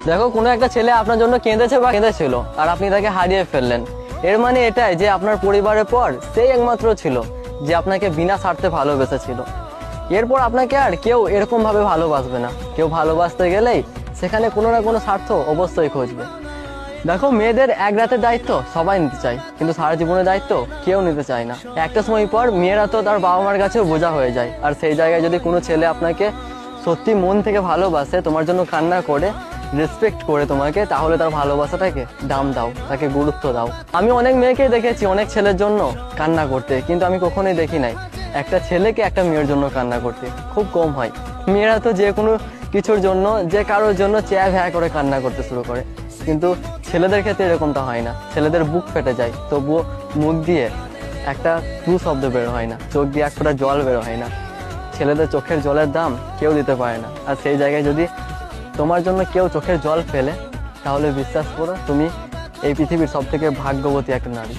দেখো কোনো একটা ছেলে আপনার জন্য কেঁদেছে বা কেঁদেছিল আর আপনি তাকে হারিয়ে ফেললেন, এর মানে এটাই যে আপনার পরিবারের পর সেই একমাত্র ছিল যে আপনাকে বিনা স্বার্থে ভালোবেসেছিল। এরপর আপনাকে আর কেউ এরকম ভাবে ভালোবাসবে না। কেউ ভালোবাসতে গেলেই সেখানে কোনো না কোনো স্বার্থ অবশ্যই খুঁজবে। দেখো মেয়েদের এক রাতের দায়িত্ব সবাই নিতে চায়, কিন্তু সারা জীবনের দায়িত্ব কেউ নিতে চায় না। একটা সময় পর মেয়েরা তো তার বাবা মার কাছেও বোঝা হয়ে যায়। আর সেই জায়গায় যদি কোনো ছেলে আপনাকে সত্যি মন থেকে ভালোবাসে, তোমার জন্য কান্না করে, রেসপেক্ট করে তোমাকে, তাহলে তার ভালোবাসাটাকে দাম দাও, তাকে গুরুত্ব দাও। আমি অনেক মেয়েকেই দেখেছি অনেক ছেলের জন্য কান্না করতে, কিন্তু আমি কখনোই দেখি নাই একটা ছেলেকে একটা মেয়ের জন্য কান্না করতে। খুব কম হয়। মেয়েরা তো যে কোনো কিছুর জন্য, যে কারোর জন্য চেয়া ভ্যা করে কান্না করতে শুরু করে, কিন্তু ছেলেদের ক্ষেত্রে এরকমটা হয় না। ছেলেদের বুক ফেটে যায়, তবুও মুখ দিয়ে একটা টু শব্দ বের হয় না, চোখ দিয়ে এক ফোঁটা জল বের হয় না। ছেলেদের চোখের জলের দাম কেউ দিতে পারে না। আর সেই জায়গায় যদি তোমার জন্য কেউ চোখের জল ফেলে, তাহলে বিশ্বাস করো তুমি এই পৃথিবীর সব থেকে ভাগ্যবতী একটা নারী।